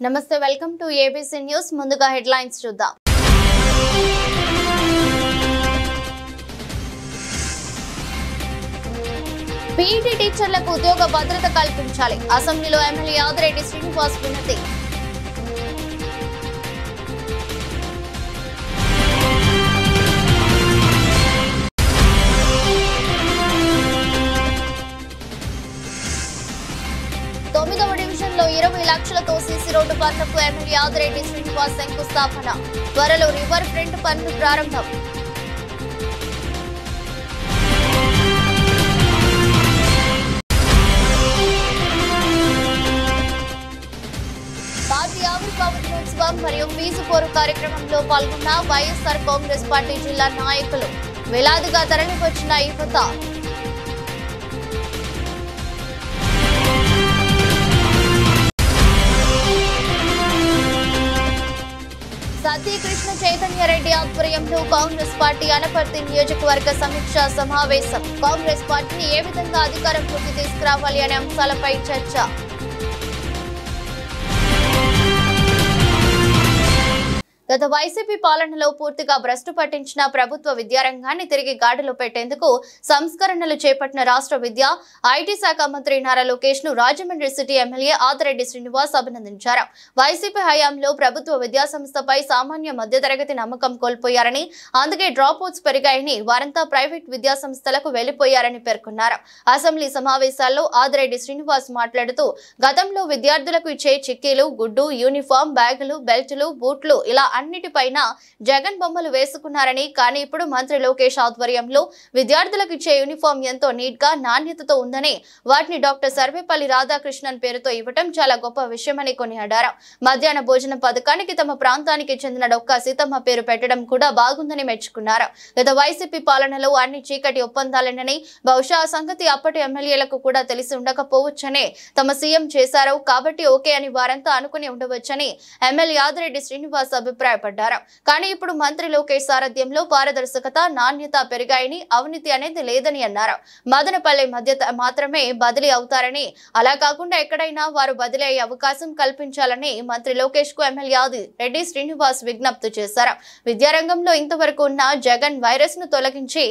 నమస్తే welcome to ABC news ముందుగా headlines చూద్దాం పీఈటీ టీచర్లకు ఉద్యోగ భద్రత కల్పించాలి అసెంబ్లీలో ఎమ్మెల్యే ఆదిరెడ్డి శ్రీనివాస్ వినతి తొమ్మిదవ డివిజన్లో 20 లక్షలతో సీసీ రోడ్డు పనులకు ఎమ్మెల్యే ఆదిరెడ్డి శ్రీనివాస్ శంకుస్థాపన త్వరలో రివర్ ఫ్రంట్ పనులు ప్రారంభం పార్టీ ఆవిర్భావ దినోత్సవం మరియు ఫీజు పోరు కార్యక్రమంలో పాల్గొన్న వైఎస్ఆర్ కాంగ్రెస్ పార్టీ జిల్లా నాయకులు వేలాదిగా తరలివచ్చిన యువత సతీకృష్ణ చైతన్య రెడ్డి ఆధ్వర్యంలో కాంగ్రెస్ పార్టీ అనపర్తి నియోజకవర్గ సమీక్షా సమావేశం కాంగ్రెస్ పార్టీని ఏ విధంగా అధికారంలోకి తీసుకురావాలి అనే అంశాలపై చర్చ గత వైసీపీ పాలనలో పూర్తిగా భ్రష్టు పట్టించిన ప్రభుత్వ విద్యారంగాన్ని తిరిగి గాడిలో పెట్టేందుకు సంస్కరణలు చేపట్టిన రాష్ట్ర విద్యా ఐటీ శాఖ మంత్రి నారా లోకేష్ ను రాజమండ్రి సిటీ ఎమ్మెల్యే ఆదిరెడ్డి శ్రీనివాస్ అభినందించారు. వైసీపీ హయాంలో ప్రభుత్వ విద్యా సంస్థపై సామాన్య మధ్యతరగతి నమ్మకం కోల్పోయారని, అందుకే డ్రాప్ అవుట్స్ పెరిగాయని, వారంతా ప్రైవేట్ విద్యా సంస్థలకు వెళ్లిపోయారని పేర్కొన్నారు. అసెంబ్లీ సమావేశాల్లో ఆదిరెడ్డి శ్రీనివాస్ మాట్లాడుతూ గతంలో విద్యార్థులకు ఇచ్చే చిక్కీలు, గుడ్డు, యూనిఫామ్, బ్యాగులు, బెల్టులు, బూట్లు ఇలా అన్నిటిపైన జగన్ బొమ్మలు వేసుకున్నారని, కానీ ఇప్పుడు మంత్రి లోకేష్ ఆధ్వర్యంలో విద్యార్థులకు ఇచ్చే యూనిఫామ్ ఎంతో నీట్ గా నాణ్యతతో ఉందని, వాటిని డాక్టర్ సర్వేపల్లి రాధాకృష్ణన్ పేరుతో ఇవ్వటం చాలా గొప్ప విషయమని కొనియాడారు. మధ్యాహ్న భోజన పథకానికి తమ ప్రాంతానికి చెందిన డొక్కా సీతమ్మ పేరు పెట్టడం కూడా బాగుందని మెచ్చుకున్నారు. గత వైసీపీ పాలనలో అన్ని చీకటి ఒప్పందాలేనని, బహుశా ఆ సంగతి అప్పటి ఎమ్మెల్యేలకు కూడా తెలిసి ఉండకపోవచ్చనే తమ సీఎం చేశారు కాబట్టి ఓకే అని వారంతా అనుకుని ఉండవచ్చని ఎమ్మెల్యే ఆదిరెడ్డి శ్రీనివాస్ అభిప్రాయపడ్డారు. కానీ ఇప్పుడు మంత్రి లోకేష్ సారథ్యంలో పారదర్శకత, నాణ్యత పెరిగాయని, అవినీతి అనేది లేదని అన్నారు. మదనపల్లి మధ్య మాత్రమే బదిలీ అవుతారని, అలా కాకుండా ఎక్కడైనా వారు బదిలీ అయ్యే అవకాశం కల్పించాలని మంత్రి లోకేష్ కు ఎమ్మెల్యే ఆదిరెడ్డి శ్రీనివాస్ విజ్ఞప్తి చేశారు. విద్యారంగంలో ఇంతవరకు ఉన్న జగన్ వైరస్ ను తొలగించి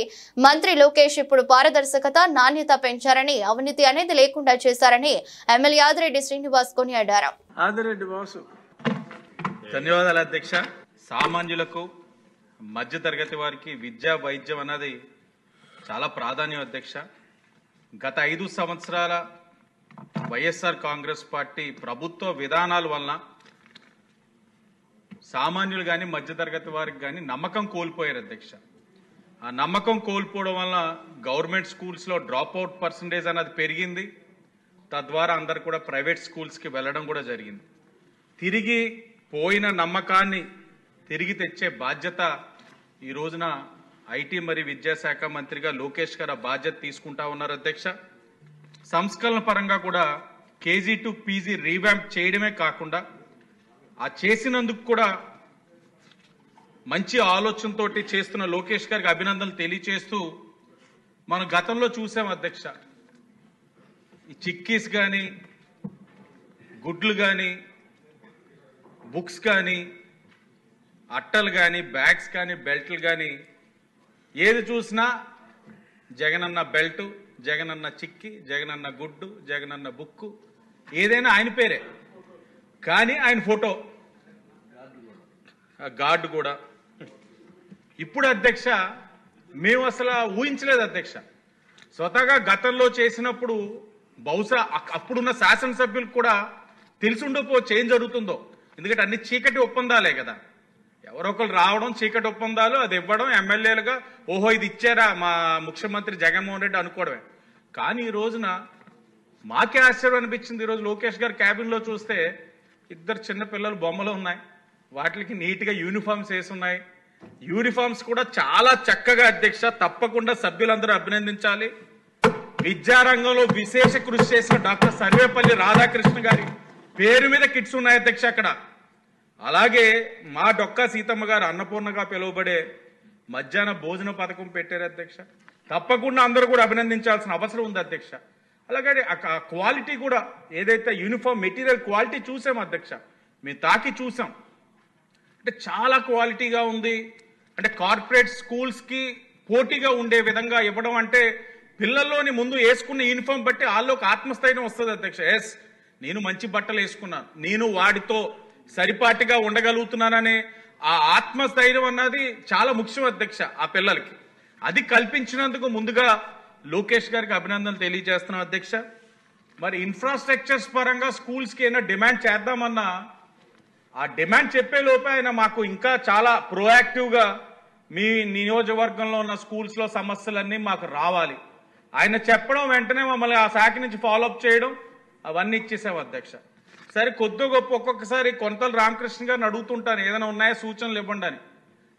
మంత్రి లోకేష్ ఇప్పుడు పారదర్శకత, నాణ్యత పెంచారని, అవినీతి అనేది లేకుండా చేశారని ఎమ్మెల్యే ఆదిరెడ్డి శ్రీనివాస్ కొనియాడారు. ధన్యవాదాలు అధ్యక్ష. సామాన్యులకు, మధ్యతరగతి వారికి విద్యా వైద్యం అన్నది చాలా ప్రాధాన్యం అధ్యక్ష. గత 5 సంవత్సరాల వైఎస్ఆర్ కాంగ్రెస్ పార్టీ ప్రభుత్వ విధానాల వలన సామాన్యులు కానీ, మధ్యతరగతి వారికి కానీ నమ్మకం కోల్పోయారు అధ్యక్ష. ఆ నమ్మకం కోల్పోవడం వల్ల గవర్నమెంట్ స్కూల్స్లో డ్రాప్ అవుట్ పర్సంటేజ్ అన్నది పెరిగింది. తద్వారా అందరు కూడా ప్రైవేట్ స్కూల్స్కి వెళ్ళడం కూడా జరిగింది. తిరిగి పోయిన నమ్మకాన్ని తిరిగి తెచ్చే బాధ్యత ఈ రోజున ఐటీ మరియు విద్యాశాఖ మంత్రిగా లోకేష్ గారు బాధ్యత తీసుకుంటా ఉన్నారు అధ్యక్ష. సంస్కరణ పరంగా కూడా కేజీ టు పీజీ రీవ్యాంప్ చేయడమే కాకుండా ఆ చేసినందుకు కూడా మంచి ఆలోచనతో చేస్తున్న లోకేష్ గారికి అభినందనలు తెలియచేస్తూ మనం గతంలో చూసాం అధ్యక్ష. ఈ చిక్కీస్ కానీ, గుడ్లు కానీ, బుక్స్ కానీ, అట్టలు కానీ, బ్యాగ్స్ కానీ, బెల్ట్లు కానీ, ఏది చూసినా జగనన్న బెల్టు, జగనన్న చిక్కి, జగనన్న గుడ్డు, జగనన్న బుక్కు, ఏదైనా ఆయన పేరే. కానీ ఆయన ఫోటో, గార్డు కూడా. ఇప్పుడు అధ్యక్ష మేము అసలు ఊహించలేదు అధ్యక్ష. స్వతహాగా గతంలో చేసినప్పుడు బహుశా అప్పుడున్న శాసనసభ్యులకు కూడా తెలిసి ఉండకపోవచ్చు ఏం జరుగుతుందో. ఎందుకంటే అన్ని చీకటి ఒప్పందాలే కదా. ఎవరొకరు రావడం, చీకటి ఒప్పందాలు, అది ఇవ్వడం, ఎమ్మెల్యేలుగా ఓహో ఇది ఇచ్చారా మా ముఖ్యమంత్రి జగన్మోహన్ రెడ్డి అనుకోవడమే. కానీ ఈ రోజున మాకే ఆశ్చర్యం అనిపించింది. ఈరోజు లోకేష్ గారు క్యాబిన్లో చూస్తే 2 చిన్న పిల్లలు బొమ్మలు ఉన్నాయి. వాటికి నీట్గా యూనిఫామ్స్ వేసి ఉన్నాయి. యూనిఫామ్స్ కూడా చాలా చక్కగా అధ్యక్ష. తప్పకుండా సభ్యులందరూ అభినందించాలి. విద్యారంగంలో విశేష కృషి చేసిన డాక్టర్ సర్వేపల్లి రాధాకృష్ణ గారి పేరు మీద కిట్స్ ఉన్నాయి అధ్యక్ష అక్కడ. అలాగే మా డొక్కా సీతమ్మ గారు అన్నపూర్ణగా పిలువబడే మధ్యాహ్న భోజన పథకం పెట్టారు అధ్యక్ష. తప్పకుండా అందరూ కూడా అభినందించాల్సిన అవసరం ఉంది అధ్యక్ష. అలాగే ఆ క్వాలిటీ కూడా ఏదైతే యూనిఫామ్ మెటీరియల్ క్వాలిటీ చూసాం అధ్యక్ష, మేము తాకి చూసాం. అంటే చాలా క్వాలిటీగా ఉంది. అంటే కార్పొరేట్ స్కూల్స్కి పోటీగా ఉండే విధంగా ఇవ్వడం అంటే పిల్లల్లోని ముందు వేసుకున్న యూనిఫామ్ బట్టి వాళ్ళు ఒక ఆత్మస్థైర్యం వస్తుంది అధ్యక్ష. ఎస్, నేను మంచి బట్టలు వేసుకున్నాను, నేను వాడితో సరిపాటిగా ఉండగలుగుతున్నాననే ఆ ఆత్మస్థైర్యం అన్నది చాలా ముఖ్యం అధ్యక్ష ఆ పిల్లలకి. అది కల్పించినందుకు ముందుగా లోకేష్ గారికి అభినందనలు తెలియజేస్తున్నాం అధ్యక్ష. మరి ఇన్ఫ్రాస్ట్రక్చర్స్ పరంగా స్కూల్స్కి ఏమైనా డిమాండ్ చేద్దామన్నా ఆ డిమాండ్ చెప్పే లోపే ఆయన మాకు ఇంకా చాలా ప్రోయాక్టివ్గా మీ నియోజకవర్గంలో ఉన్న స్కూల్స్లో సమస్యలన్నీ మాకు రావాలి ఆయన చెప్పడం, వెంటనే మమ్మల్ని ఆ శాఖ నుంచి ఫాలోఅప్ చేయడం, అవన్నీ ఇచ్చేసాం అధ్యక్ష. సరే, కొద్ది గొప్ప ఒక్కొక్కసారి కొంతలు రామకృష్ణ గారిని అడుగుతుంటాను, ఏదైనా ఉన్నాయా సూచనలు ఇవ్వండి అని.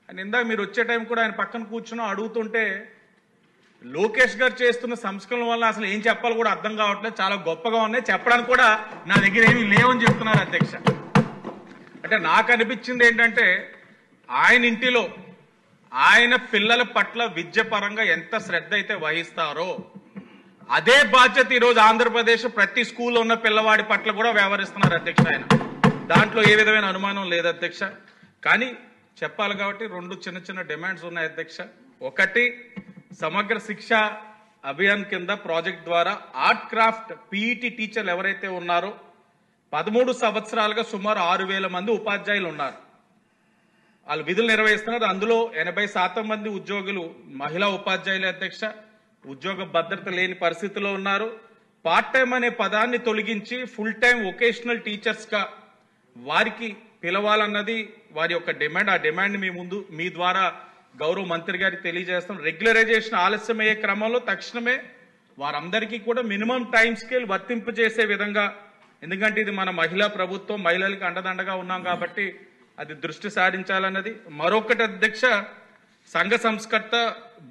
ఆయన ఇందాక మీరు వచ్చే టైం కూడా ఆయన పక్కన కూర్చున్నాం అడుగుతుంటే లోకేష్ గారు చేస్తున్న సంస్కరణల వల్ల అసలు ఏం చెప్పాలో కూడా అర్థం కావట్లేదు, చాలా గొప్పగా ఉన్నాయి, చెప్పడానికి కూడా నా దగ్గర ఏమీ లేవని చెప్తున్నారు అధ్యక్ష. అంటే నాకు అనిపించింది ఏంటంటే ఆయన ఇంటిలో ఆయన పిల్లల పట్ల విద్య పరంగా ఎంత శ్రద్ధ అయితే వహిస్తారో అదే బాధ్యత ఈరోజు ఆంధ్రప్రదేశ్ ప్రతి స్కూల్లో ఉన్న పిల్లవాడి పట్ల కూడా వ్యవహరిస్తున్నారు అధ్యక్ష ఆయన. దాంట్లో ఏ విధమైన అనుమానం లేదు అధ్యక్ష. కానీ చెప్పాలి కాబట్టి రెండు చిన్న చిన్న డిమాండ్స్ ఉన్నాయి అధ్యక్ష. ఒకటి, సమగ్ర శిక్ష అభియాన్ కింద ప్రాజెక్ట్ ద్వారా ఆర్ట్ క్రాఫ్ట్ పీఈటీ టీచర్లు ఎవరైతే ఉన్నారో 13 సంవత్సరాలుగా సుమారు 6,000 మంది ఉపాధ్యాయులు ఉన్నారు. వాళ్ళు విధులు నిర్వహిస్తున్నారు. అందులో 80% మంది ఉద్యోగులు మహిళా ఉపాధ్యాయులు అధ్యక్ష. ఉద్యోగ భద్రత లేని పరిస్థితిలో ఉన్నారు. పార్ట్ టైం అనే పదాన్ని తొలగించి ఫుల్ టైం వొకేషనల్ టీచర్స్గా వారికి పిలవాలన్నది వారి యొక్క డిమాండ్. ఆ డిమాండ్ మీ ద్వారా గౌరవ మంత్రి గారికి తెలియజేస్తాం. రెగ్యులరైజేషన్ ఆలస్యమయ్యే క్రమంలో తక్షణమే వారందరికీ కూడా మినిమం టైం స్కేల్ వర్తింపజేసే విధంగా, ఎందుకంటే ఇది మన మహిళా ప్రభుత్వం, మహిళలకు అండదండగా ఉన్నాం కాబట్టి అది దృష్టి సారించాలన్నది. మరొకటి అధ్యక్ష, సంఘ సంస్కర్త,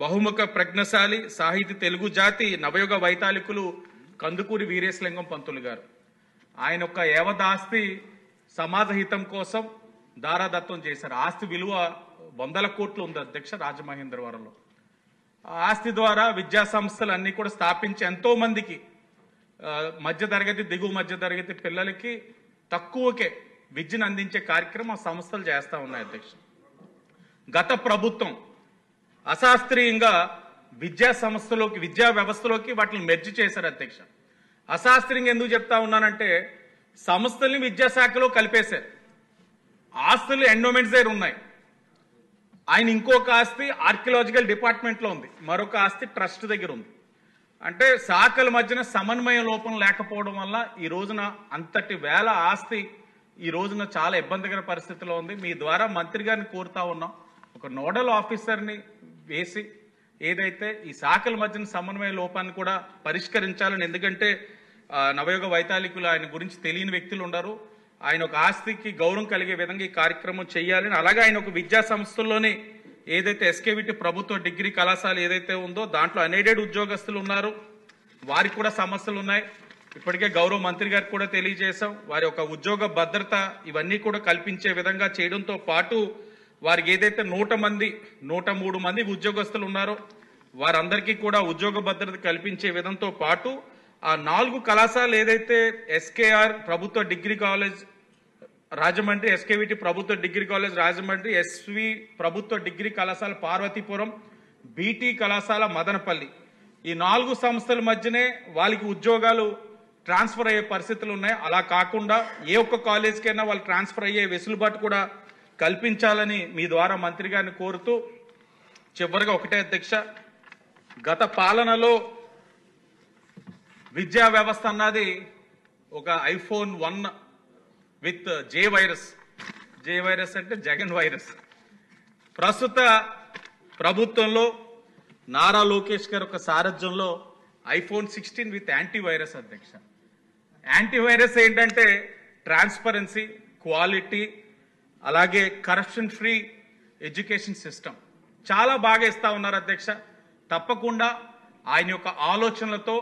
బహుముఖ ప్రజ్ఞశాలి, సాహితీ తెలుగు జాతి నవయుగ వైతాళికులు కందుకూరి వీరేశలింగం పంతులు గారు. ఆయన యొక్క యావదాస్తి సమాజ హితం కోసం దారాదత్తం చేశారు. ఆస్తి విలువ 100 కోట్లు ఉంది అధ్యక్ష రాజమహేంద్రవరంలో. ఆ ఆస్తి ద్వారా విద్యా సంస్థలు అన్ని కూడా స్థాపించి ఎంతో మందికి మధ్యతరగతి, దిగువ మధ్యతరగతి పిల్లలకి తక్కువకే విద్యను అందించే కార్యక్రమం ఆ సంస్థలు చేస్తా ఉన్నాయి అధ్యక్ష. గత ప్రభుత్వం అశాస్త్రీయంగా విద్యా సంస్థలోకి, విద్యా వ్యవస్థలోకి వాటిని మెర్జ్ చేశారు అధ్యక్ష. అశాస్త్రీయంగా ఎందుకు చెప్తా ఉన్నానంటే సంస్థల్ని విద్యాశాఖలో కలిపేశారు. ఆస్తులు ఎండోమెంట్స్ దగ్గర ఉన్నాయి. ఆయన ఇంకొక ఆస్తి ఆర్కియలాజికల్ డిపార్ట్మెంట్లో ఉంది, మరొక ఆస్తి ట్రస్ట్ దగ్గర ఉంది. అంటే శాఖల మధ్యన సమన్వయ లోపం లేకపోవడం వల్ల ఈ రోజున అంతటి వేల ఆస్తి ఈ రోజున చాలా ఇబ్బందికర పరిస్థితిలో ఉంది. మీ ద్వారా మంత్రి గారిని కోరుతా ఉన్నాం, ఒక నోడల్ ఆఫీసర్ని వేసి ఏదైతే ఈ శాఖల మధ్యన సమన్వయ లోపాన్ని కూడా పరిష్కరించాలని. ఎందుకంటే నవయుగ వైతాళికులు ఆయన గురించి తెలియని వ్యక్తులు ఉన్నారు. ఆయన ఒక ఆస్తికి గౌరవం కలిగే విధంగా ఈ కార్యక్రమం చేయాలని, అలాగే ఆయన ఒక విద్యా సంస్థల్లోనే ఏదైతే ఎస్కేవిటి ప్రభుత్వ డిగ్రీ కళాశాల ఏదైతే ఉందో దాంట్లో అన్ఎయిడెడ్ ఉద్యోగస్తులు ఉన్నారు, వారికి కూడా సమస్యలు ఉన్నాయి. ఇప్పటికే గౌరవ మంత్రి గారికి కూడా తెలియజేశాం. వారి యొక్క ఉద్యోగ భద్రత ఇవన్నీ కూడా కల్పించే విధంగా చేయడంతో పాటు వారికి ఏదైతే 103 మంది ఉద్యోగస్తులు ఉన్నారో వారందరికీ కూడా ఉద్యోగ భద్రత కల్పించే విధంతో పాటు ఆ 4 కళాశాలలు ఏదైతే ఎస్కేఆర్ ప్రభుత్వ డిగ్రీ కాలేజ్ రాజమండ్రి, ఎస్కేవిటి ప్రభుత్వ డిగ్రీ కాలేజ్ రాజమండ్రి, ఎస్వి ప్రభుత్వ డిగ్రీ కళాశాల పార్వతీపురం, బీటీ కళాశాల మదనపల్లి, ఈ 4 సంస్థల మధ్యనే వాళ్ళకి ఉద్యోగాలు ట్రాన్స్ఫర్ అయ్యే పరిస్థితులు ఉన్నాయి. అలా కాకుండా ఏ ఒక్క కాలేజ్కైనా వాళ్ళు ట్రాన్స్ఫర్ అయ్యే వెసులుబాటు కూడా కల్పించాలని మీ ద్వారా మంత్రి గారిని కోరుతూ, చివరిగా ఒకటే అధ్యక్ష, గత పాలనలో విద్యా వ్యవస్థ అన్నది ఒక iPhone 1 విత్ జే వైరస్ అంటే జగన్ వైరస్. ప్రస్తుత ప్రభుత్వంలో నారా లోకేష్ గారి ఒక సారథ్యంలో iPhone 16 విత్ యాంటీవైరస్ అధ్యక్ష. యాంటీవైరస్ ఏంటంటే ట్రాన్స్పరెన్సీ, క్వాలిటీ, అలాగే కరప్షన్ ఫ్రీ ఎడ్యుకేషన్ సిస్టమ్ చాలా బాగా ఇస్తా ఉన్నారు అధ్యక్ష. తప్పకుండా ఆయన యొక్క ఆలోచనలతో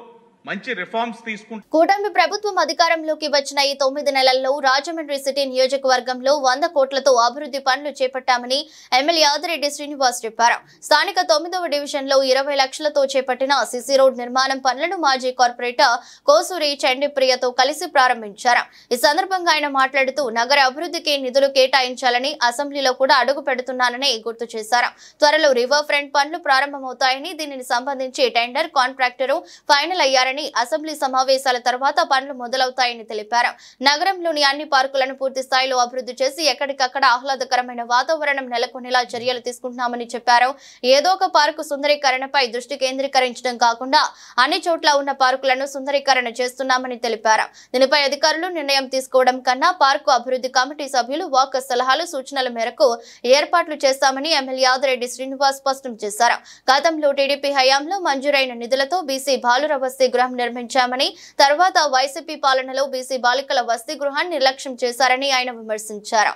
మంచి రిఫార్మ్స్ తీసుకుంటూ కూటమి ప్రభుత్వం అధికారంలోకి వచ్చిన ఈ 9 నెలల్లో రాజమండ్రి సిటీ నియోజకవర్గంలో 100 కోట్లతో అభివృద్ధి పనులు చేపట్టామని ఎమ్మెల్యే ఆదిరెడ్డి శ్రీనివాస్ చెప్పారు. స్థానిక 9వ డివిజన్లో 20 లక్షలతో చేపట్టిన సిసి రోడ్ నిర్మాణం పనులను మాజీ కార్పొరేటర్ కోసూరి చండిప్రియతో కలిసి ప్రారంభించారు. ఈ సందర్భంగా ఆయన మాట్లాడుతూ నగర అభివృద్ధికి నిధులు కేటాయించాలని అసెంబ్లీలో కూడా అడుగు పెడుతున్నానని గుర్తు చేశారు. త్వరలో రివర్ ఫ్రంట్ పనులు ప్రారంభమవుతాయని, దీనికి సంబంధించి టెండర్ కాంట్రాక్టరు ఫైనల్ అయ్యారని, అసెంబ్లీ సమావేశాల తర్వాత పనులు మొదలవుతాయని తెలిపారు. నగరంలోని అన్ని పార్కులను పూర్తి స్థాయిలో అభివృద్ధి చేసి ఎక్కడికక్కడ ఆహ్లాదకరమైన వాతావరణం నెలకొనేలా చర్యలు తీసుకుంటున్నామని చెప్పారు. ఏదో ఒక పార్కు సుందరీకరణపై దృష్టి కేంద్రీకరించడం కాకుండా అన్ని చోట్ల ఉన్న పార్కులను సుందరీకరణ చేస్తున్నామని తెలిపారు. దీనిపై అధికారులు నిర్ణయం తీసుకోవడం కన్నా పార్కు అభివృద్ధి కమిటీ సభ్యులు వాక్ సలహాలు సూచనల మేరకు ఏర్పాట్లు చేస్తామని ఎమ్మెల్యే ఆదిరెడ్డి శ్రీనివాస్ స్పష్టం చేశారు. గతంలో టీడీపీ హయాంలో మంజూరైన నిధులతో బీసీ బాలుర వసతి గృహం నిర్మించామని, తర్వాత వైసీపీ పాలనలో బీసీ బాలికల వసతి గృహాన్ని నిర్లక్ష్యం చేశారని ఆయన విమర్శించారు.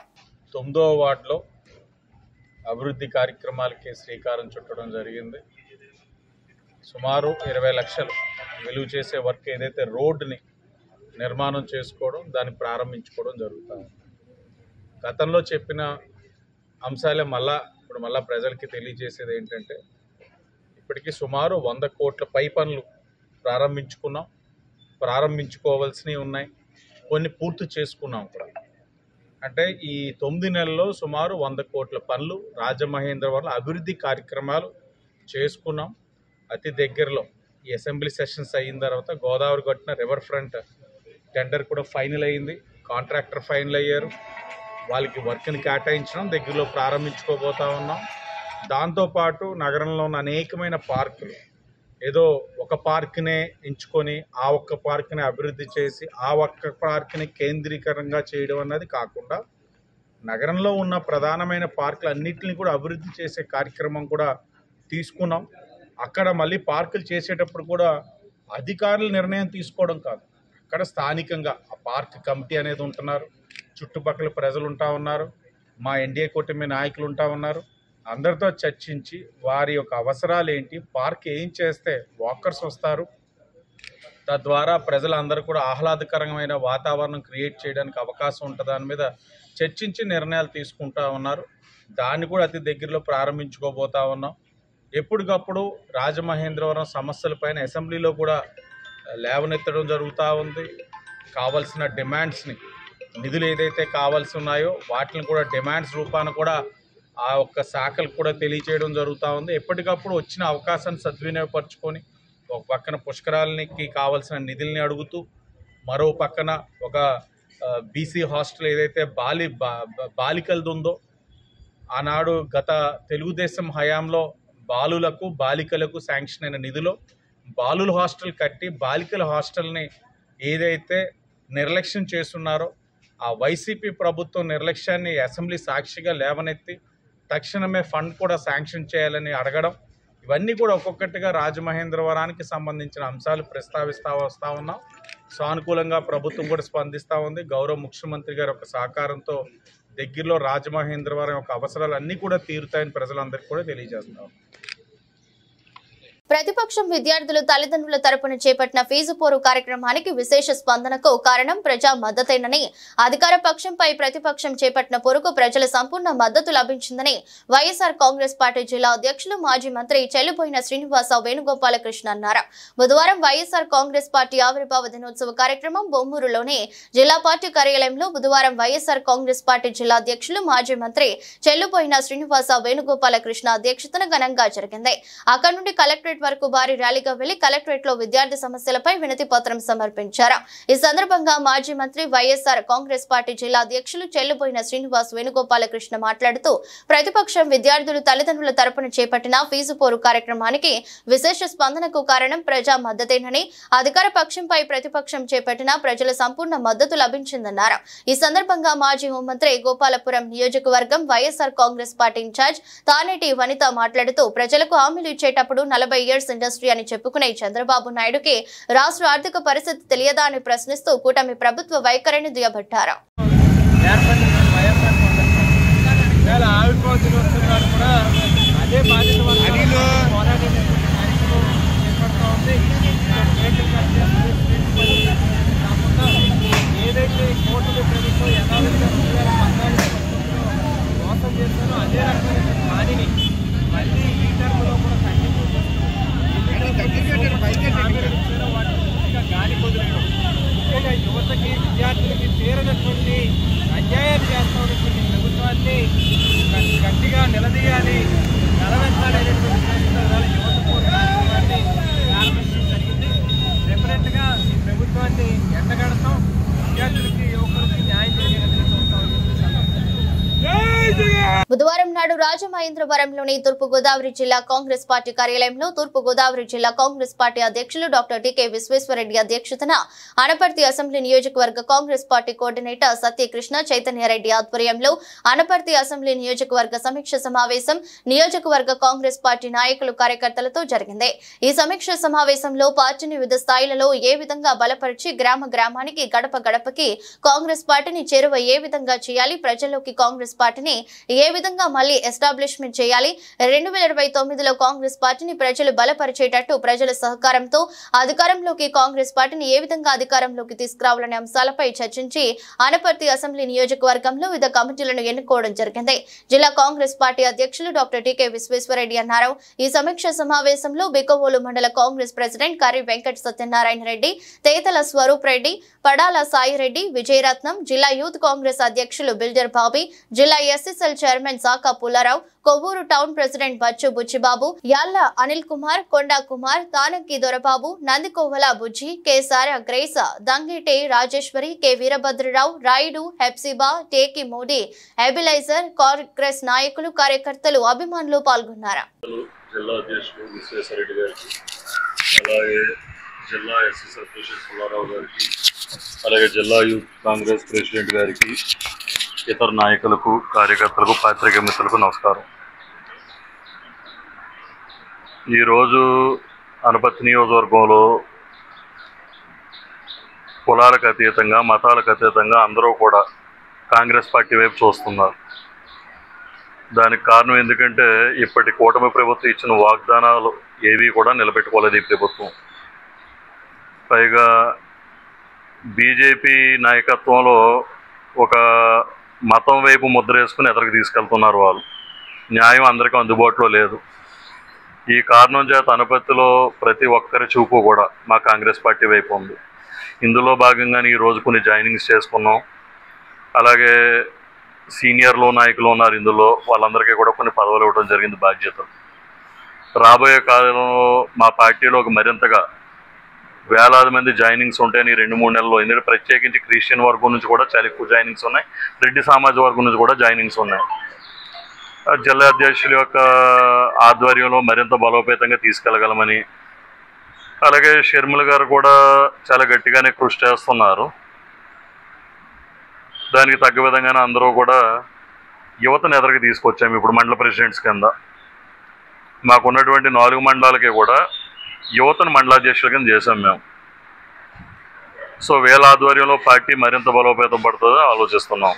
9వ వార్డులో అభివృద్ధి కార్యక్రమాలకి శ్రీకారం చుట్టడం జరిగింది. సుమారు 20 లక్షలు విలువ చేసే వర్క్ ఏదైతే రోడ్డుని నిర్మాణం చేసుకోవడం, దాన్ని ప్రారంభించుకోవడం జరుగుతుంది. గతంలో చెప్పిన అంశాలే ఇప్పుడు మళ్ళా ప్రజలకి తెలియజేసేది ఏంటంటే, ఇప్పటికీ సుమారు 100 కోట్ల పై పనులు ప్రారంభించుకున్నాం, ప్రారంభించుకోవాల్సినవి ఉన్నాయి, కొన్ని పూర్తి చేసుకున్నాం కూడా. అంటే ఈ 9 నెలల్లో సుమారు 100 కోట్ల పనులు రాజమహేంద్రవరం అభివృద్ధి కార్యక్రమాలు చేసుకున్నాం. అతి దగ్గరలో ఈ అసెంబ్లీ సెషన్స్ అయిన తర్వాత గోదావరి గట్టున రివర్ ఫ్రంట్ టెండర్ కూడా ఫైనల్ అయ్యింది, కాంట్రాక్టర్ ఫైనల్ అయ్యారు, వాళ్ళకి వర్క్ని కేటాయించడం దగ్గరలో ప్రారంభించుకోబోతా ఉన్నాం. దాంతోపాటు నగరంలో ఉన్న అనేకమైన పార్కులు, ఏదో ఒక పార్క్నే ఎంచుకొని ఆ ఒక్క పార్క్ని అభివృద్ధి చేసి ఆ ఒక్క పార్క్ని కేంద్రీకరంగా చేయడం అన్నది కాకుండా నగరంలో ఉన్న ప్రధానమైన పార్కులు అన్నింటినీ కూడా అభివృద్ధి చేసే కార్యక్రమం కూడా తీసుకున్నాం. అక్కడ మళ్ళీ పార్కులు చేసేటప్పుడు కూడా అధికారులు నిర్ణయం తీసుకోవడం కాదు, అక్కడ స్థానికంగా ఆ పార్క్ కమిటీ అనేది ఉంటున్నారు, చుట్టుపక్కల ప్రజలు ఉంటా ఉన్నారు, మా ఎన్డీఏ కూటమి నాయకులు ఉంటా ఉన్నారు. అందరితో చర్చించి వారి యొక్క అవసరాలు ఏంటి, పార్క్ ఏం చేస్తే వాకర్స్ వస్తారు, తద్వారా ప్రజలందరూ కూడా ఆహ్లాదకరమైన వాతావరణం క్రియేట్ చేయడానికి అవకాశం ఉంటుంది, దాని మీద చర్చించి నిర్ణయాలు తీసుకుంటా ఉన్నారు. దాన్ని కూడా అతి దగ్గరలో ప్రారంభించుకోబోతా ఉన్నాం. ఎప్పటికప్పుడు రాజమహేంద్రవరం సమస్యలపైన అసెంబ్లీలో కూడా లేవనెత్తడం జరుగుతూ ఉంది. కావాల్సిన డిమాండ్స్ని, నిధులు ఏదైతే కావాల్సి ఉన్నాయో వాటిని కూడా డిమాండ్స్ రూపాన కూడా ఆ ఒక్క శాఖలకు కూడా తెలియచేయడం జరుగుతూ ఉంది. ఎప్పటికప్పుడు వచ్చిన అవకాశాన్ని సద్వినియోగపరుచుకొని ఒక పక్కన పుష్కరాలకి కావాల్సిన నిధుల్ని అడుగుతూ, మరో పక్కన ఒక బీసీ హాస్టల్ ఏదైతే బాలికలది ఉందో, ఆనాడు గత తెలుగుదేశం హయాంలో బాలులకు బాలికలకు శాంక్షన్ అయిన నిధులో బాలుల హాస్టల్ కట్టి బాలికల హాస్టల్ని ఏదైతే నిర్లక్ష్యం చేస్తున్నారో ఆ వైసీపీ ప్రభుత్వం నిర్లక్ష్యాన్ని అసెంబ్లీ సాక్షిగా లేవనెత్తి తక్షణమే ఫండ్ కూడా శాంక్షన్ చేయాలని అడగడం, ఇవన్నీ కూడా ఒక్కొక్కటిగా రాజమహేంద్రవరానికి సంబంధించిన అంశాలు ప్రస్తావిస్తూ వస్తూ ఉన్నాం. సానుకూలంగా ప్రభుత్వం కూడా స్పందిస్తూ ఉంది. గౌరవ ముఖ్యమంత్రి గారి యొక్క సహకారంతో దగ్గరలో రాజమహేంద్రవరం యొక్క అవసరాలు అన్నీ కూడా తీరుతాయని ప్రజలందరికీ కూడా తెలియజేస్తున్నాం. ప్రతిపక్షం విద్యార్థులు తల్లిదండ్రుల తరపున చేపట్టిన ఫీజు పోరు కార్యక్రమానికి విశేష స్పందనకు కారణం ప్రజా మద్దతేనని, అధికార పక్షంపై ప్రతిపక్షం చేపట్టిన పోరుకు ప్రజల సంపూర్ణ మద్దతు లభించిందని వైఎస్ఆర్ కాంగ్రెస్ పార్టీ జిల్లా అధ్యక్షులు మాజీ మంత్రి చెల్లుబోయిన శ్రీనివాస వేణుగోపాలకృష్ణ అన్నారు. బుధవారం వైఎస్ఆర్ కాంగ్రెస్ పార్టీ ఆవిర్భావ దినోత్సవ కార్యక్రమం బొమ్మూరులోని జిల్లా పార్టీ కార్యాలయంలో బుధవారం వైఎస్ఆర్ కాంగ్రెస్ పార్టీ జిల్లా అధ్యక్షులు మాజీ మంత్రి చెల్లుబోయిన శ్రీనివాస వేణుగోపాలకృష్ణ అధ్యక్షతన ఘనంగా జరిగింది. అక్కడి నుండి కలెక్టరేట్ వరకు భారీ ర్యాలీగా వెళ్లి కలెక్టరేట్ లో విద్యార్థి సమస్యలపై వినతి పత్రం సమర్పించారు. ఈ సందర్భంగా మాజీ మంత్రి వైఎస్ఆర్ కాంగ్రెస్ పార్టీ జిల్లా అధ్యక్షులు చెల్లుబోయిన శ్రీనివాస్ వేణుగోపాలకృష్ణ మాట్లాడుతూ, ప్రతిపక్షం విద్యార్థులు తల్లిదండ్రుల తరపున చేపట్టిన ఫీజు పోరు కార్యక్రమానికి విశేష స్పందనకు కారణం ప్రజా మద్దతేనని, అధికార పక్షంపై ప్రతిపక్షం చేపట్టిన ప్రజల సంపూర్ణ మద్దతు లభించిందన్నారు. ఈ సందర్భంగా మాజీ హోంమంత్రి గోపాలపురం నియోజకవర్గం వైఎస్ఆర్ కాంగ్రెస్ పార్టీ ఇన్ఛార్జ్ తానేటి వనిత మాట్లాడుతూ, ప్రజలకు హామీలు ఇచ్చేటప్పుడు 40 ఇయర్స్ ఇండస్ట్రీ అని చెప్పుకునే చంద్రబాబు నాయుడుకి రాష్ట్ర ఆర్థిక పరిస్థితి తెలియదా అని ప్రశ్నిస్తూ కూటమి ప్రభుత్వ వైఖరిని దుయ్యబట్టారు. అదే బాధ్యత ఏదైతే కోర్టుల ప్రభుత్వం యథావిధిగా 2014 మోసం చేస్తారో అదే రకమైన హానిని మళ్ళీ ఈ టర్మ్లో కూడా కంటిన్యూ చేస్తారు. వాటిని పూర్తిగా గాలి కుదిరేయడం, ముఖ్యంగా యువతకి విద్యార్థులకి తీరనటువంటి అన్యాయాలు చేస్తూ ఉన్నటువంటి ప్రభుత్వాన్ని గట్టిగా నిలదీయాలి, నలవెత్తాలనేటువంటి యువత కార్యక్రమాన్ని ప్రారంభించడం జరిగింది. డెఫినెట్గా ఈ ప్రభుత్వాన్ని ఎండగడతాం, విద్యార్థులకి యువకులకి న్యాయం జరిగేటట్లు చూస్తామని బుధవారం నాడు రాజమహేంద్రవరంలోని తూర్పు గోదావరి జిల్లా కాంగ్రెస్ పార్టీ కార్యాలయంలో తూర్పు గోదావరి జిల్లా కాంగ్రెస్ పార్టీ అధ్యక్షులు డాక్టర్ టికే విశ్వేశ్వరరెడ్డి అధ్యక్షతన అనపర్తి అసెంబ్లీ నియోజకవర్గ కాంగ్రెస్ పార్టీ కోఆర్డినేటర్ సత్యకృష్ణ చైతన్యరెడ్డి ఆధ్వర్యంలో అనపర్తి అసెంబ్లీ నియోజకవర్గ సమీక్ష సమావేశం నియోజకవర్గ కాంగ్రెస్ పార్టీ నాయకులు కార్యకర్తలతో జరిగింది. ఈ సమీక్ష సమావేశంలో పార్టీని వివిధ స్థాయిలలో ఏ విధంగా బలపరిచి గ్రామానికి గడప గడపకి కాంగ్రెస్ పార్టీని చేరువ ఏ విధంగా చేయాలి, ప్రజల్లోకి కాంగ్రెస్ పార్టీని ఏ విధంగా మళ్ళీ ఎస్టాబ్లిష్మెంట్ చేయాలి, 2029లో కాంగ్రెస్ పార్టీని ప్రజలు బలపరిచేటట్టు ప్రజల సహకారంతో అధికారంలోకి కాంగ్రెస్ పార్టీని ఏ విధంగా అధికారంలోకి తీసుకురావాలనే అంశాలపై చర్చించి అనపర్తి అసెంబ్లీ నియోజకవర్గంలో వివిధ కమిటీలను ఎన్నుకోవడం జరిగింది. జిల్లా కాంగ్రెస్ పార్టీ అధ్యక్షులు డాక్టర్ టికే విశ్వేశ్వరరెడ్డి అన్నారు. ఈ సమీక్ష సమావేశంలో బికవోలు మండల కాంగ్రెస్ ప్రెసిడెంట్ కర్రి వెంకట సత్యనారాయణ రెడ్డి, తేతల స్వరూప్ రెడ్డి, పడాల సాయిరెడ్డి, విజయరత్నం, జిల్లా యూత్ కాంగ్రెస్ అధ్యక్షులు బిల్డర్ బాబీ, జిల్లా SSL chairman Saka Pullarao, Kovvur town president Bachchu Buchibabu, Yalla Anil Kumar, Konda Kumar, Tanakki Dorababu, Nandikovala Bujji, K Sara Grace, Dangite Rajeshwari, K Veerabhadrarao, Rayudu, Hephzibah, Teki Modi, ఎబిలైజర్, కాంగ్రెస్ నాయకులు, కార్యకర్తలు, అభిమానులు పాల్గొన్నారు. జిల్లా అధ్యక్షుడు విశ్వేశ్వరరెడ్డి గారికి, అలాగే జిల్లా ఎస్ఎస్ఎల్ ప్రెసిడెంట్ పుల్లారావు గారికి, అలాగే జిల్లా యూత్ కాంగ్రెస్ ప్రెసిడెంట్ గారికి, ఇతర నాయకులకు, కార్యకర్తలకు, పాత్రికేయ మిత్రులకు నమస్కారం. ఈరోజు అనపర్తి నియోజకవర్గంలో కులాలకు అతీతంగా, మతాలకు అతీతంగా అందరూ కూడా కాంగ్రెస్ పార్టీ వైపు చూస్తున్నారు. దానికి కారణం ఎందుకంటే ఇప్పటి కూటమి ప్రభుత్వం ఇచ్చిన వాగ్దానాలు ఏవి కూడా నిలబెట్టుకోలేదు ఈ ప్రభుత్వం. పైగా బీజేపీ నాయకత్వంలో ఒక మతం వైపు ముద్ర వేసుకుని ఎదరికి తీసుకెళ్తున్నారు. వాళ్ళు న్యాయం అందరికీ అందుబాటులో లేదు. ఈ కారణం చేత అనపర్తిలో ప్రతి ఒక్కరి చూపు కూడా మా కాంగ్రెస్ పార్టీ వైపు ఉంది. ఇందులో భాగంగానే ఈరోజు కొన్ని జాయినింగ్స్ చేసుకున్నాం. అలాగే సీనియర్లు నాయకులు ఉన్నారు ఇందులో, వాళ్ళందరికీ కూడా కొన్ని పదవులు ఇవ్వడం జరిగింది, బాధ్యతలు. రాబోయే కాలంలో మా పార్టీలోకి మరింతగా వేలాది మంది జాయినింగ్స్ ఉంటాయని 2-3 నెలల్లో. ఎందుకంటే ప్రత్యేకించి క్రిస్టియన్ వర్గం నుంచి కూడా చాలా ఎక్కువ జాయినింగ్స్ ఉన్నాయి, రెడ్డి సమాజ వర్గం నుంచి కూడా జాయినింగ్స్ ఉన్నాయి. జిల్లా అధ్యక్షుల యొక్క ఆధ్వర్యంలో మరింత బలోపేతంగా తీసుకెళ్ళగలమని, అలాగే షర్మిల గారు కూడా చాలా గట్టిగానే కృషి చేస్తున్నారు. దానికి తగ్గ విధంగానే అందరూ కూడా యువతను ఎదరికి తీసుకొచ్చాము. ఇప్పుడు మండల ప్రెసిడెంట్స్ కింద మాకున్నటువంటి 4 మండలాలకి కూడా యువతను మండలాధ్యక్షుల కింద చేశాం మేము. సో వీళ్ళ ఆధ్వర్యంలో పార్టీ మరింత బలోపేతం పడుతుందని ఆలోచిస్తున్నాం.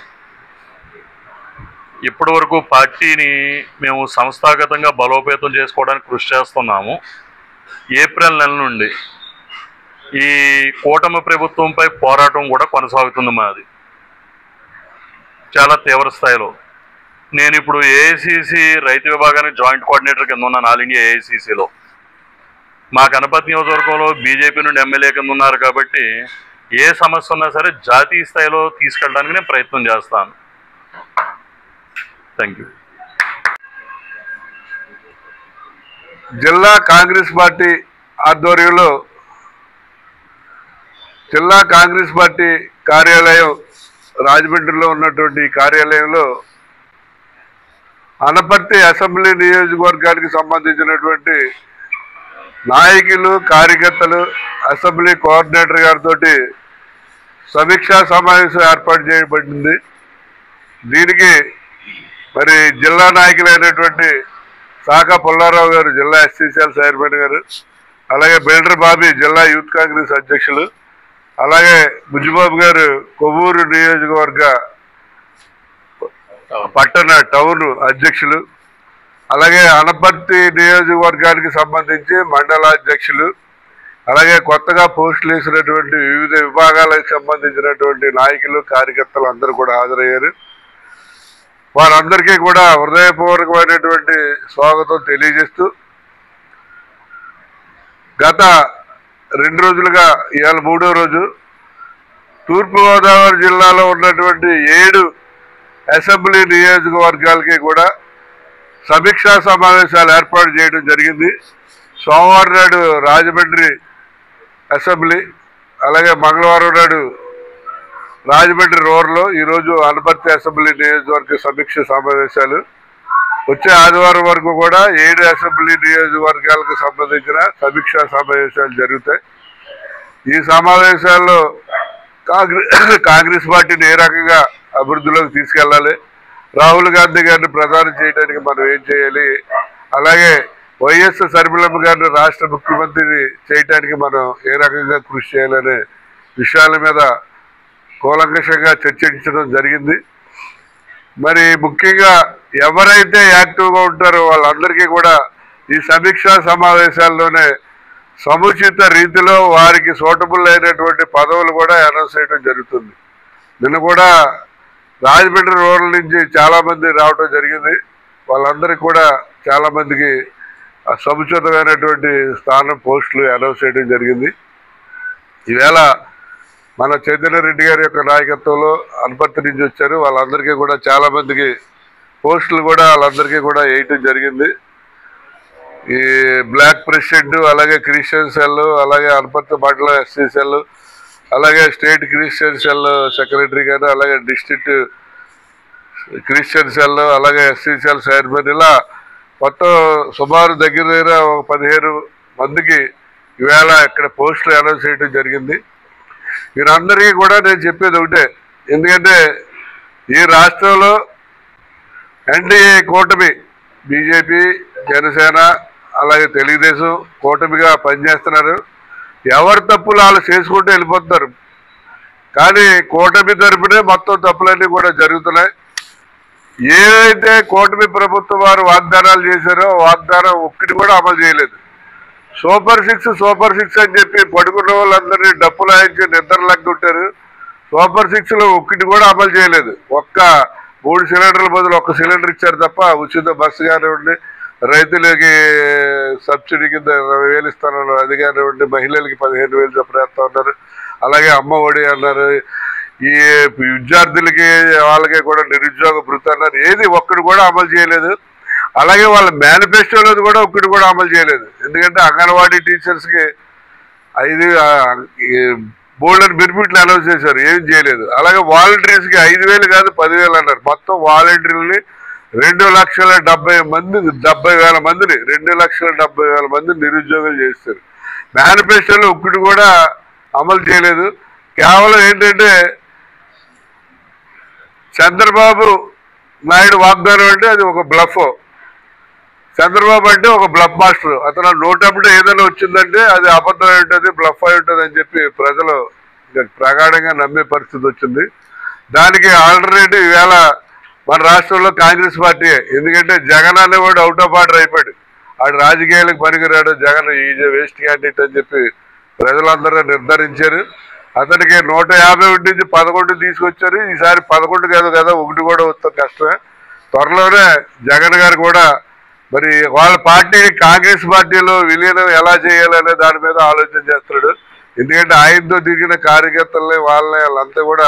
ఇప్పటి వరకు పార్టీని మేము సంస్థాగతంగా బలోపేతం చేసుకోవడానికి కృషి చేస్తున్నాము. ఏప్రిల్ నెల నుండి ఈ కూటమి ప్రభుత్వంపై పోరాటం కూడా కొనసాగుతుంది మాది చాలా తీవ్ర స్థాయిలో. నేను ఇప్పుడు ఏఐసిసి రైతు విభాగానికి జాయింట్ కోఆర్డినేటర్ కింద ఉన్నాను, ఆల్ ఇండియా ఏఐసిసిలో. మా అనపర్తి నియోజకవర్గంలో బీజేపీ నుండి ఎమ్మెల్యే కింద ఉన్నారు కాబట్టి ఏ సమస్య ఉన్నా సరే జాతీయ స్థాయిలో తీసుకెళ్ళడానికి నేను ప్రయత్నం చేస్తాను. Thank you. జిల్లా కాంగ్రెస్ పార్టీ ఆధ్వర్యంలో జిల్లా కాంగ్రెస్ పార్టీ కార్యాలయం రాజమండ్రిలో ఉన్నటువంటి కార్యాలయంలో అనపర్తి అసెంబ్లీ నియోజకవర్గానికి సంబంధించినటువంటి నాయకులు, కార్యకర్తలు, అసెంబ్లీ కోఆర్డినేటర్ గారితో సమీక్షా సమావేశం ఏర్పాటు చేయబడింది. దీనికి మరి జిల్లా నాయకులైనటువంటి సాకా పుల్లారావు గారు, జిల్లా ఎస్సీసీఎల్ చైర్మన్ గారు, అలాగే బిల్డర్ బాబీ జిల్లా యూత్ కాంగ్రెస్ అధ్యక్షులు, అలాగే బుజ్జిబాబు గారు కొవ్వూరు నియోజకవర్గ పట్టణ టౌన్ అధ్యక్షులు, అలాగే అనపర్తి నియోజకవర్గానికి సంబంధించి మండలాధ్యక్షులు, అలాగే కొత్తగా పోస్టులు వేసినటువంటి వివిధ విభాగాలకు సంబంధించినటువంటి నాయకులు కార్యకర్తలు అందరూ కూడా హాజరయ్యారు. వారందరికీ కూడా హృదయపూర్వకమైనటువంటి స్వాగతం తెలియజేస్తూ గత 2 రోజులుగా ఇవాళ 3వ రోజు తూర్పుగోదావరి జిల్లాలో ఉన్నటువంటి 7 అసెంబ్లీ నియోజకవర్గాలకి కూడా సమీక్షా సమావేశాలు ఏర్పాటు చేయడం జరిగింది. సోమవారం నాడు రాజమండ్రి అసెంబ్లీ, అలాగే మంగళవారం నాడు రాజమండ్రి రూరల్లో, ఈరోజు అనపర్తి అసెంబ్లీ నియోజకవర్గ సమీక్ష సమావేశాలు. వచ్చే ఆదివారం వరకు కూడా 7 అసెంబ్లీ నియోజకవర్గాలకు సంబంధించిన సమీక్షా సమావేశాలు జరుగుతాయి. ఈ సమావేశాల్లో కాంగ్రెస్ పార్టీని ఏ రకంగా అభివృద్ధిలోకి తీసుకెళ్లాలి, రాహుల్ గాంధీ గారిని ప్రధానం చేయడానికి మనం ఏం చేయాలి, అలాగే వైఎస్ షర్మిలమ్మ గారిని రాష్ట్ర ముఖ్యమంత్రిని చేయడానికి మనం ఏ రకంగా కృషి చేయాలనే విషయాల మీద కూలంకషంగా చర్చించడం జరిగింది. మరి ముఖ్యంగా ఎవరైతే యాక్టివ్గా ఉంటారో వాళ్ళందరికీ కూడా ఈ సమీక్షా సమావేశాల్లోనే సముచిత రీతిలో వారికి సూటబుల్ అయినటువంటి పదవులు కూడా అనౌన్స్ చేయడం జరుగుతుంది. నిన్న కూడా రాజమండ్రి రూరల్ నుంచి చాలామంది రావడం జరిగింది. వాళ్ళందరికీ కూడా చాలామందికి సముచితమైనటువంటి స్థానం పోస్టులు అనౌన్స్ చేయడం జరిగింది. ఈవేళ మన చైతన్య రెడ్డి గారి యొక్క నాయకత్వంలో అనపర్తి నుంచి వచ్చారు. వాళ్ళందరికీ కూడా చాలామందికి పోస్టులు కూడా వాళ్ళందరికీ కూడా వేయటం జరిగింది. ఈ బ్లాక్ ప్రెసిడెంట్, అలాగే క్రిస్టియన్ సెల్, అలాగే అనపర్తి మండల ఎస్సీ సెల్, అలాగే స్టేట్ క్రిస్టియన్ సెల్ సెక్రటరీ గారు, అలాగే డిస్ట్రిక్ట్ క్రిస్టియన్ సెల్, అలాగే ఎస్సీ సెల్ చైర్మన్, ఇలా మొత్తం సుమారు దగ్గర 15 మందికి ఈవేళ ఇక్కడ పోస్టులు అనౌన్స్ చేయడం జరిగింది. వీరందరికీ కూడా నేను చెప్పేది ఒకటే, ఎందుకంటే ఈ రాష్ట్రంలో ఎన్డీఏ కూటమి బీజేపీ, జనసేన, అలాగే తెలుగుదేశం కూటమిగా పనిచేస్తున్నారు. ఎవరి తప్పులు వాళ్ళు చేసుకుంటూ వెళ్ళిపోతున్నారు. కానీ కూటమి తరపునే మొత్తం తప్పులన్నీ కూడా జరుగుతున్నాయి. ఏదైతే కూటమి ప్రభుత్వం వారు వాగ్దానాలు చేశారో వాగ్దానం ఒక్కటి కూడా అమలు చేయలేదు. సూపర్ సిక్స్ అని చెప్పి పడుకున్న వాళ్ళందరినీ డప్పులు ఆయించి నిద్రలాగా ఉంటారు. సూపర్ 6లో ఒక్కటి కూడా అమలు చేయలేదు. 3 సిలిండర్ల బదులు 1 సిలిండర్ ఇచ్చారు తప్ప ఉచిత బస్సు కానివ్వండి, రైతులకి సబ్సిడీ కింద 20,000 ఇస్తానన్నారు, అది కానివ్వండి, మహిళలకి 15,000 చొప్పున వేస్తా ఉన్నారు, అలాగే అమ్మ ఒడి అన్నారు, ఈ విద్యార్థులకి వాళ్ళకి కూడా నిరుద్యోగ భృతి అన్నారు. ఏది ఒక్కటి కూడా అమలు చేయలేదు. అలాగే వాళ్ళ మేనిఫెస్టోలో కూడా ఒక్కటి కూడా అమలు చేయలేదు. ఎందుకంటే అంగన్వాడీ టీచర్స్కి 5 బోల్డర్ బెనిఫిట్లు అనౌన్స్ చేశారు, ఏం చేయలేదు. అలాగే వాలంటీర్స్కి 5,000 కాదు 10,000 అన్నారు. మొత్తం వాలంటీర్లని 2,70,000 మంది 70,000 మందిని 2,70,000 మందిని నిరుద్యోగులు చేస్తారు. మేనిఫెస్టోలో ఒక్కటి కూడా అమలు చేయలేదు. కేవలం ఏంటంటే చంద్రబాబు నాయుడు వాగ్దానం అంటే అది ఒక బ్లఫ్. చంద్రబాబు అంటే ఒక బ్లఫ్ మాస్టర్. అతను నోటప్పుడు ఏదైనా వచ్చిందంటే అది అబద్ధం అయి ఉంటుంది, బ్లఫ్ అయి ఉంటుంది అని చెప్పి ప్రజలు ప్రగాఢంగా నమ్మే పరిస్థితి వచ్చింది. దానికి ఆల్టర్నేటివ్ ఈవేళ మన రాష్ట్రంలో కాంగ్రెస్ పార్టీ. ఎందుకంటే జగన్ అనేవాడు అవుట్ ఆఫ్ ఆర్డర్ అయిపోయాడు. ఆడు రాజకీయాలకు పనికిరాడు, జగన్ ఈజ్ వేస్ట్ క్యాండిడేట్ అని చెప్పి ప్రజలందరూ నిర్ధారించారు. అతనికి 150 నుంచి 11 తీసుకొచ్చారు. ఈసారి 11 కాదు కదా, 1 కూడా వస్తే కష్టమే. త్వరలోనే జగన్ గారు కూడా మరి వాళ్ళ పార్టీని కాంగ్రెస్ పార్టీలో విలీనం ఎలా చేయాలనే దాని మీద ఆలోచన చేస్తున్నాడు. ఎందుకంటే ఆయనతో దిగిన కార్యకర్తల్ని వాళ్ళంతా కూడా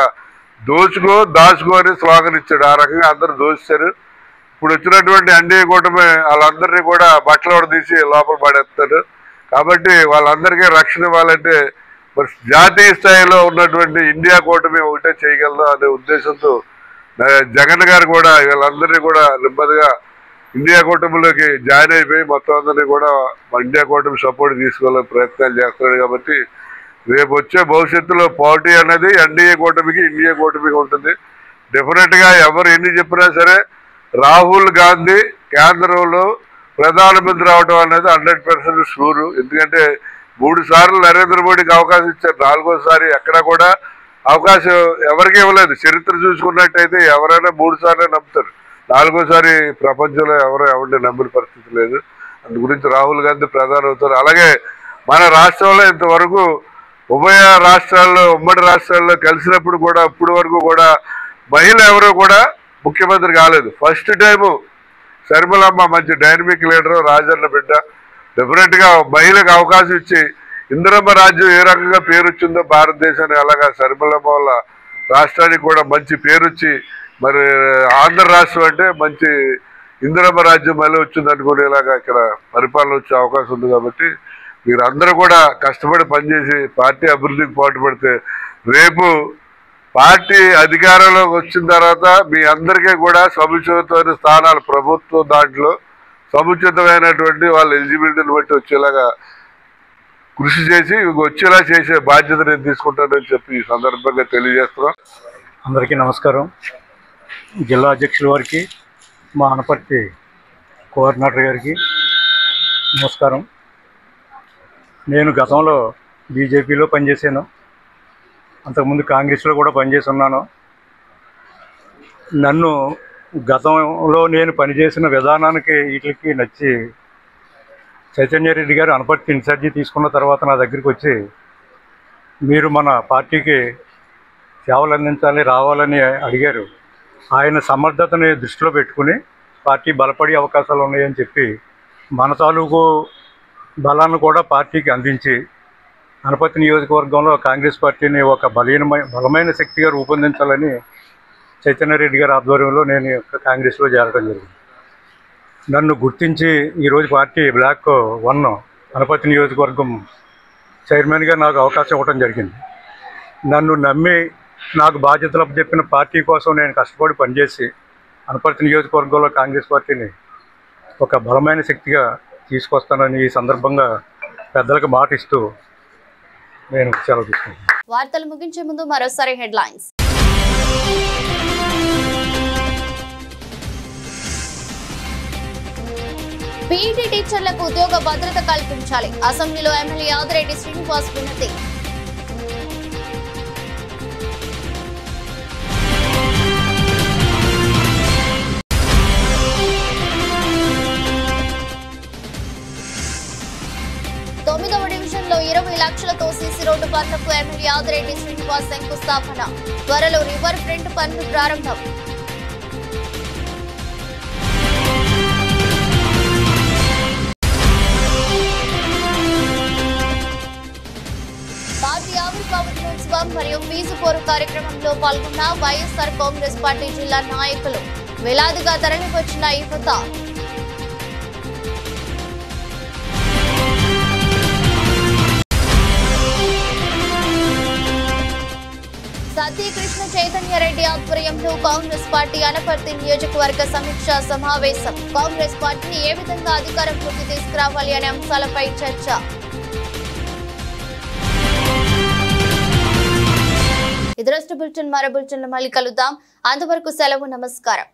దాచుకో అని స్లోగన్ ఇచ్చాడు. ఆ రకంగా అందరూ దోచారు. ఇప్పుడు వచ్చినటువంటి ఎన్డీఏ కూటమి వాళ్ళందరినీ కూడా బట్టలు తీసి లోపల పడేస్తారు. కాబట్టి వాళ్ళందరికీ రక్షణ ఇవ్వాలంటే మరి జాతీయ స్థాయిలో ఉన్నటువంటి ఇండియా కూటమి ఒకటే చేయగలదు అనే ఉద్దేశంతో జగన్ గారు కూడా వీళ్ళందరినీ కూడా నెమ్మదిగా ఇండియా కూటమిలోకి జాయిన్ అయిపోయి మొత్తం అందరినీ కూడా ఇండియా కూటమి సపోర్ట్ తీసుకోవాలని ప్రయత్నాలు చేస్తున్నాడు. కాబట్టి రేపు వచ్చే భవిష్యత్తులో పోటీ అనేది ఎన్డీఏ కూటమికి ఇండియా కూటమికి ఉంటుంది. డెఫినెట్గా ఎవరు ఎన్ని చెప్పినా సరే రాహుల్ గాంధీ కేంద్రంలో ప్రధానమంత్రి అవడం అనేది 100% షూరు. ఎందుకంటే 3 సార్లు నరేంద్ర మోడీకి అవకాశం ఇచ్చారు. 4వసారి ఎక్కడా కూడా అవకాశం ఎవరికి ఇవ్వలేదు. చరిత్ర చూసుకున్నట్టయితే ఎవరైనా 3 సార్లే నమ్ముతారు. 4వసారి ప్రపంచంలో ఎవరిని నమ్మిన పరిస్థితి లేదు. అందు గురించి రాహుల్ గాంధీ ప్రధాని అవుతారు. అలాగే మన రాష్ట్రంలో ఇంతవరకు ఉభయ రాష్ట్రాల్లో ఉమ్మడి రాష్ట్రాల్లో కలిసినప్పుడు కూడా ఇప్పటి వరకు కూడా మహిళ ఎవరో కూడా ముఖ్యమంత్రి కాలేదు. ఫస్ట్ టైము శర్మిలమ్మ మంచి డైనమిక్ లీడరు, రాజన్న బిడ్డ. డెఫినెట్గా మహిళకు అవకాశం ఇచ్చి ఇందిరమ్మ రాజ్యం ఏ రకంగా పేరు వచ్చిందో భారతదేశానికి అలాగా శర్మిలమ్మ వల్ల రాష్ట్రానికి కూడా మంచి పేరు వచ్చి మరి ఆంధ్ర రాష్ట్రం అంటే మంచి ఇందిరమ్మ రాజ్యం మళ్ళీ వచ్చింది అనుకునేలాగా ఇక్కడ పరిపాలన వచ్చే అవకాశం ఉంది. కాబట్టి మీరందరూ కూడా కష్టపడి పనిచేసి పార్టీ అభివృద్ధికి పాటుపడితే రేపు పార్టీ అధికారంలోకి వచ్చిన తర్వాత మీ అందరికీ కూడా సముచితమైన స్థానాలు ప్రభుత్వం దాంట్లో సముచితమైనటువంటి వాళ్ళ ఎలిజిబిలిటీని బట్టి వచ్చేలాగా కృషి చేసి వచ్చేలా చేసే బాధ్యత నేను తీసుకుంటానని చెప్పి ఈ సందర్భంగా తెలియజేస్తున్నాం. అందరికీ నమస్కారం. జిల్లా అధ్యక్షుల వారికి, మా అనపర్తి కోఆర్డినేటర్ గారికి నమస్కారం. నేను గతంలో బీజేపీలో పనిచేశాను, అంతకుముందు కాంగ్రెస్లో కూడా పనిచేసి ఉన్నాను. నన్ను గతంలో నేను పనిచేసిన విధానానికి వీటికి నచ్చి చైతన్యరెడ్డి గారు అనపర్తి ఇన్ఛార్జి తీసుకున్న తర్వాత నా దగ్గరికి వచ్చి మీరు మన పార్టీకి సేవలు అందించాలి రావాలని అడిగారు. ఆయన సమర్థతని దృష్టిలో పెట్టుకుని పార్టీ బలపడే అవకాశాలు ఉన్నాయని చెప్పి మన తాలూకు బలాన్ని కూడా పార్టీకి అందించి అనపర్తి నియోజకవర్గంలో కాంగ్రెస్ పార్టీని ఒక బలమైన శక్తిగా రూపొందించాలని చైతన్యరెడ్డి గారి ఆధ్వర్యంలో నేను కాంగ్రెస్లో చేరడం జరిగింది. నన్ను గుర్తించి ఈరోజు పార్టీ బ్లాక్ 1 అనపర్తి నియోజకవర్గం చైర్మన్గా నాకు అవకాశం ఇవ్వడం జరిగింది. నన్ను నమ్మి నాకు బాధ్యతలు చెప్పిన పార్టీ కోసం నేను కష్టపడి పనిచేసి అనపర్తి నియోజకవర్గంలో కాంగ్రెస్ పార్టీని ఒక బలమైన శక్తిగా తీసుకొస్తానని ఈ సందర్భంగా పెద్దలకు మాట ఇస్తూ నేను సెలవు తీసుకుంటాను. వార్తలు ముగించే ముందు మరోసారి హెడ్లైన్స్. పీఈటీ టీచర్లకు ఉద్యోగ భద్రత కల్పించాలి. అసెంబ్లీలో ఎమ్మెల్యే ఆదిరెడ్డి శ్రీనివాస్ వినతి. డివిజన్లో 20 లక్షలతో సీసీ రోడ్డు పనులకు ఎమ్మెల్యే ఆదిరెడ్డి శ్రీనివాస్ శంకుస్థాపన. త్వరలో రివర్ ఫ్రంట్ పనులు ప్రారంభం. పార్టీ ఆవిర్భావ దినోత్సవం మరియు ఫీజు పోరు కార్యక్రమంలో పాల్గొన్న వైఎస్ఆర్ కాంగ్రెస్ పార్టీ జిల్లా నాయకులు. వేలాదిగా తరలివచ్చిన యువత. సత్యకృష్ణ చైతన్యరెడ్డి ఆధ్వర్యంలో కాంగ్రెస్ పార్టీ అనపర్తి నియోజకవర్గ సమీక్షా సమావేశం. కాంగ్రెస్ పార్టీని ఏ విధంగా అధికారంలోకి తీసుకురావాలి అనే అంశాలపై చర్చ. ఇదరస్ట్ బులెటిన్ మరో బులెటిన్లో మళ్ళీ కలుద్దాం. అంతవరకు సెలవు. నమస్కారం.